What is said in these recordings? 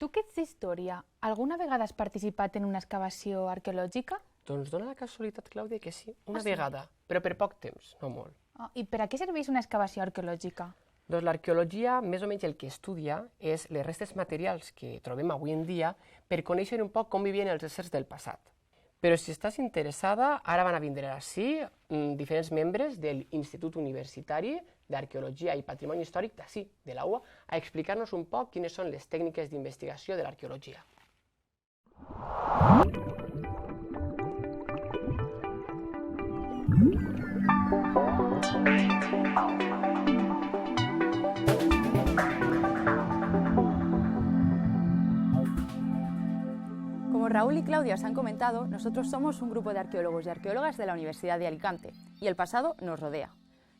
Tu que ets d'història, alguna vegada has participat en una excavació arqueològica? Doncs dona la casualitat, Clàudia, que sí, una sí? vegada, però per poc temps, no molt. I per a què serveix una excavació arqueològica? Doncs l'arqueologia, més o menys el que estudia, és les restes materials que trobem avui en dia per conèixer un poc com vivien els éssers del passat. Però si estàs interessada, ara van a vindre ací diferents membres de l'Institut Universitari d'Arqueologia i Patrimoni Històric d'ací, de la UA, a explicar-nos un poc quines són les tècniques d'investigació de l'arqueologia. Como Raúl y Claudia os han comentado, nosotros somos un grupo de arqueólogos y arqueólogas de la Universidad de Alicante y el pasado nos rodea.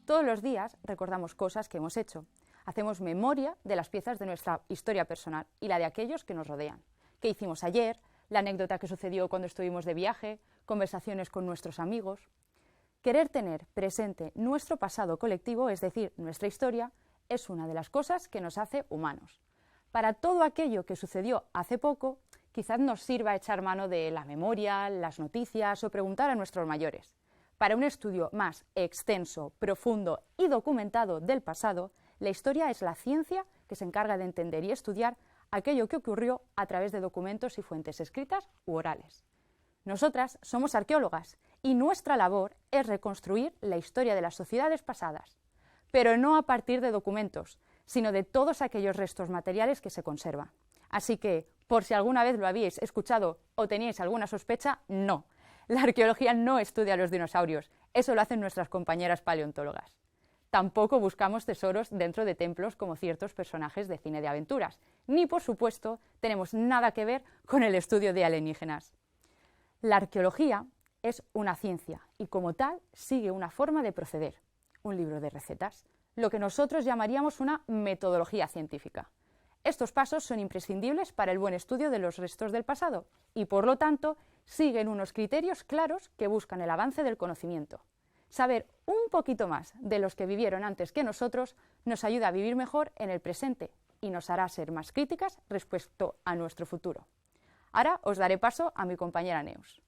Todos los días recordamos cosas que hemos hecho. Hacemos memoria de las piezas de nuestra historia personal y la de aquellos que nos rodean. ¿Qué hicimos ayer? La anécdota que sucedió cuando estuvimos de viaje, conversaciones con nuestros amigos. Querer tener presente nuestro pasado colectivo, es decir, nuestra historia, es una de las cosas que nos hace humanos. Para todo aquello que sucedió hace poco, quizás nos sirva echar mano de la memoria, las noticias o preguntar a nuestros mayores. Para un estudio más extenso, profundo y documentado del pasado, la historia es la ciencia que se encarga de entender y estudiar aquello que ocurrió a través de documentos y fuentes escritas u orales. Nosotras somos arqueólogas y nuestra labor es reconstruir la historia de las sociedades pasadas, pero no a partir de documentos, sino de todos aquellos restos materiales que se conservan. Así que, por si alguna vez lo habíais escuchado o teníais alguna sospecha, no. La arqueología no estudia a los dinosaurios, eso lo hacen nuestras compañeras paleontólogas. Tampoco buscamos tesoros dentro de templos como ciertos personajes de cine de aventuras, ni por supuesto tenemos nada que ver con el estudio de alienígenas. La arqueología es una ciencia y como tal sigue una forma de proceder, un libro de recetas, lo que nosotros llamaríamos una metodología científica. Estos pasos son imprescindibles para el buen estudio de los restos del pasado y, por lo tanto, siguen unos criterios claros que buscan el avance del conocimiento. Saber un poquito más de los que vivieron antes que nosotros nos ayuda a vivir mejor en el presente y nos hará ser más críticas respecto a nuestro futuro. Ahora os daré paso a mi compañera Neus.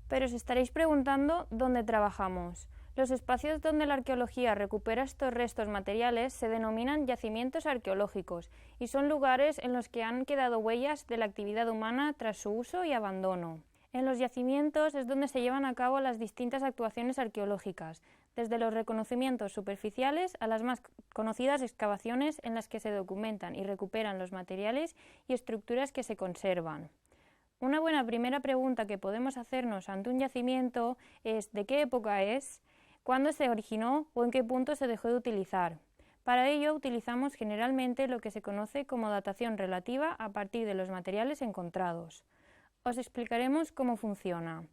Pero os estaréis preguntando dónde trabajamos. Los espacios donde la arqueología recupera estos restos materiales se denominan yacimientos arqueológicos y son lugares en los que han quedado huellas de la actividad humana tras su uso y abandono. En los yacimientos es donde se llevan a cabo las distintas actuaciones arqueológicas, desde los reconocimientos superficiales a las más conocidas excavaciones en las que se documentan y recuperan los materiales y estructuras que se conservan. Una buena primera pregunta que podemos hacernos ante un yacimiento es ¿de qué época es?, ¿cuándo se originó o en qué punto se dejó de utilizar? Para ello utilizamos generalmente lo que se conoce como datación relativa a partir de los materiales encontrados. Os explicaremos cómo funciona.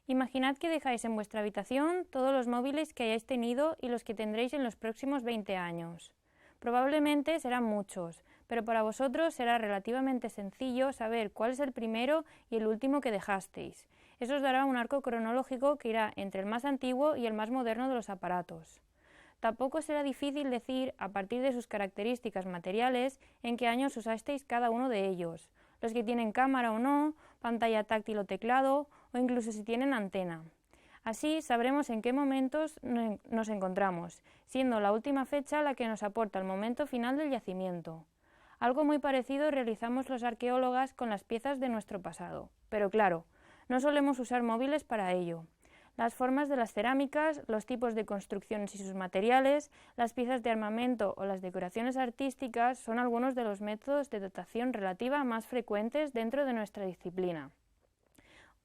Imaginad que dejáis en vuestra habitación todos los móviles que hayáis tenido y los que tendréis en los próximos 20 años. Probablemente serán muchos, pero para vosotros será relativamente sencillo saber cuál es el primero y el último que dejasteis. Eso os dará un arco cronológico que irá entre el más antiguo y el más moderno de los aparatos. Tampoco será difícil decir, a partir de sus características materiales, en qué años usasteis cada uno de ellos, los que tienen cámara o no, pantalla táctil o teclado, o incluso si tienen antena. Así sabremos en qué momentos nos encontramos, siendo la última fecha la que nos aporta el momento final del yacimiento. Algo muy parecido realizamos los arqueólogas con las piezas de nuestro pasado, pero claro, no solemos usar móviles para ello. Las formas de las cerámicas, los tipos de construcciones y sus materiales, las piezas de armamento o las decoraciones artísticas son algunos de los métodos de datación relativa más frecuentes dentro de nuestra disciplina.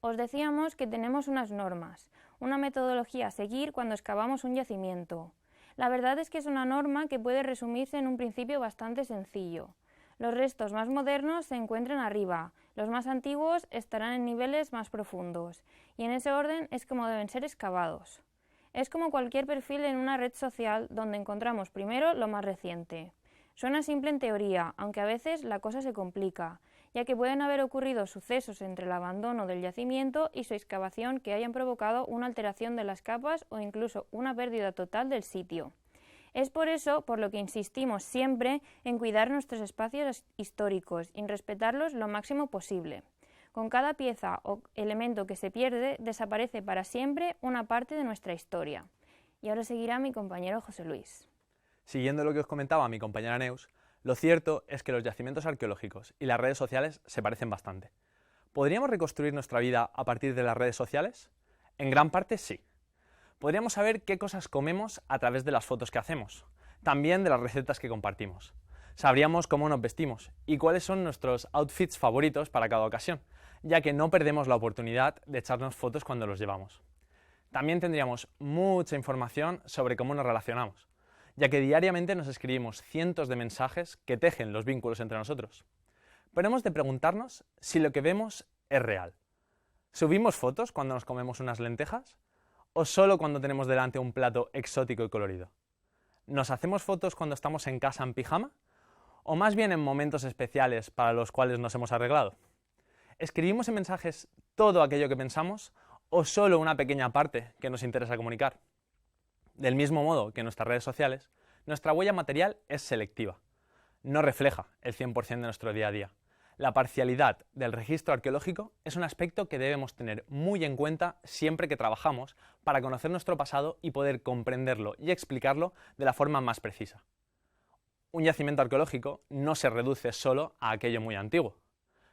Os decíamos que tenemos unas normas, una metodología a seguir cuando excavamos un yacimiento. La verdad es que es una norma que puede resumirse en un principio bastante sencillo. Los restos más modernos se encuentran arriba, los más antiguos estarán en niveles más profundos, y en ese orden es como deben ser excavados. Es como cualquier perfil en una red social donde encontramos primero lo más reciente. Suena simple en teoría, aunque a veces la cosa se complica, ya que pueden haber ocurrido sucesos entre el abandono del yacimiento y su excavación que hayan provocado una alteración de las capas o incluso una pérdida total del sitio. Es por eso por lo que insistimos siempre en cuidar nuestros espacios históricos y en respetarlos lo máximo posible. Con cada pieza o elemento que se pierde, desaparece para siempre una parte de nuestra historia. Y ahora seguirá mi compañero José Luis. Siguiendo lo que os comentaba mi compañera Neus, lo cierto es que los yacimientos arqueológicos y las redes sociales se parecen bastante. ¿Podríamos reconstruir nuestra vida a partir de las redes sociales? En gran parte sí. Podríamos saber qué cosas comemos a través de las fotos que hacemos, también de las recetas que compartimos. Sabríamos cómo nos vestimos y cuáles son nuestros outfits favoritos para cada ocasión, ya que no perdemos la oportunidad de echarnos fotos cuando los llevamos. También tendríamos mucha información sobre cómo nos relacionamos, ya que diariamente nos escribimos cientos de mensajes que tejen los vínculos entre nosotros. Pero hemos de preguntarnos si lo que vemos es real. ¿Subimos fotos cuando nos comemos unas lentejas? ¿O solo cuando tenemos delante un plato exótico y colorido? ¿Nos hacemos fotos cuando estamos en casa en pijama? ¿O más bien en momentos especiales para los cuales nos hemos arreglado? ¿Escribimos en mensajes todo aquello que pensamos o solo una pequeña parte que nos interesa comunicar? Del mismo modo que en nuestras redes sociales, nuestra huella material es selectiva. No refleja el 100% de nuestro día a día. La parcialidad del registro arqueológico es un aspecto que debemos tener muy en cuenta siempre que trabajamos para conocer nuestro pasado y poder comprenderlo y explicarlo de la forma más precisa. Un yacimiento arqueológico no se reduce solo a aquello muy antiguo.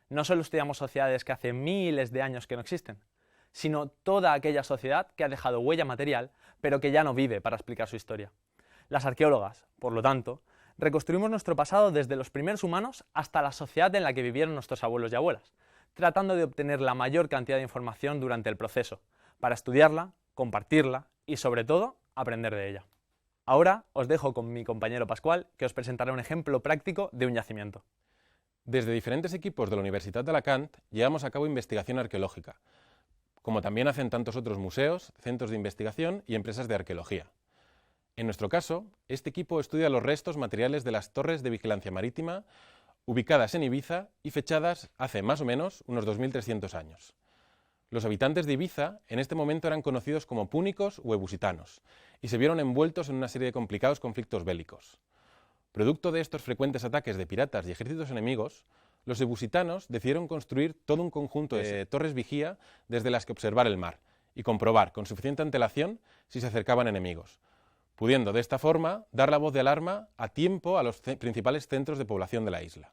No solo estudiamos sociedades que hace miles de años que no existen, sino toda aquella sociedad que ha dejado huella material, pero que ya no vive para explicar su historia. Las arqueólogas, por lo tanto, reconstruimos nuestro pasado desde los primeros humanos hasta la sociedad en la que vivieron nuestros abuelos y abuelas, tratando de obtener la mayor cantidad de información durante el proceso, para estudiarla, compartirla y, sobre todo, aprender de ella. Ahora os dejo con mi compañero Pascual, que os presentará un ejemplo práctico de un yacimiento. Desde diferentes equipos de la Universitat d'Alacant llevamos a cabo investigación arqueológica, como también hacen tantos otros museos, centros de investigación y empresas de arqueología. En nuestro caso, este equipo estudia los restos materiales de las torres de vigilancia marítima ubicadas en Ibiza y fechadas hace más o menos unos 2300 años. Los habitantes de Ibiza en este momento eran conocidos como púnicos o ebusitanos y se vieron envueltos en una serie de complicados conflictos bélicos. Producto de estos frecuentes ataques de piratas y ejércitos enemigos, los ebusitanos decidieron construir todo un conjunto de torres vigía desde las que observar el mar y comprobar con suficiente antelación si se acercaban enemigos, pudiendo de esta forma dar la voz de alarma a tiempo a los principales centros de población de la isla.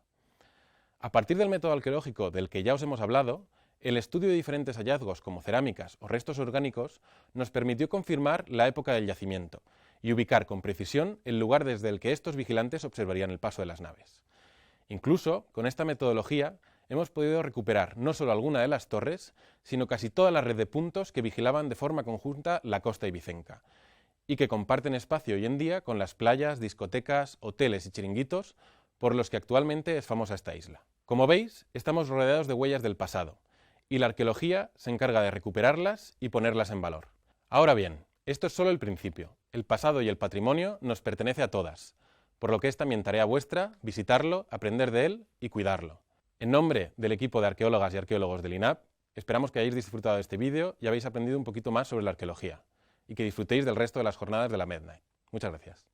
A partir del método arqueológico del que ya os hemos hablado, el estudio de diferentes hallazgos como cerámicas o restos orgánicos nos permitió confirmar la época del yacimiento y ubicar con precisión el lugar desde el que estos vigilantes observarían el paso de las naves. Incluso, con esta metodología, hemos podido recuperar no solo alguna de las torres, sino casi toda la red de puntos que vigilaban de forma conjunta la costa ibicenca, y que comparten espacio hoy en día con las playas, discotecas, hoteles y chiringuitos por los que actualmente es famosa esta isla. Como veis, estamos rodeados de huellas del pasado, y la arqueología se encarga de recuperarlas y ponerlas en valor. Ahora bien, esto es solo el principio. El pasado y el patrimonio nos pertenece a todas, por lo que es también tarea vuestra visitarlo, aprender de él y cuidarlo. En nombre del equipo de arqueólogas y arqueólogos del INAP, esperamos que hayáis disfrutado de este vídeo y habéis aprendido un poquito más sobre la arqueología, y que disfrutéis del resto de las jornadas de la Mednight. Muchas gracias.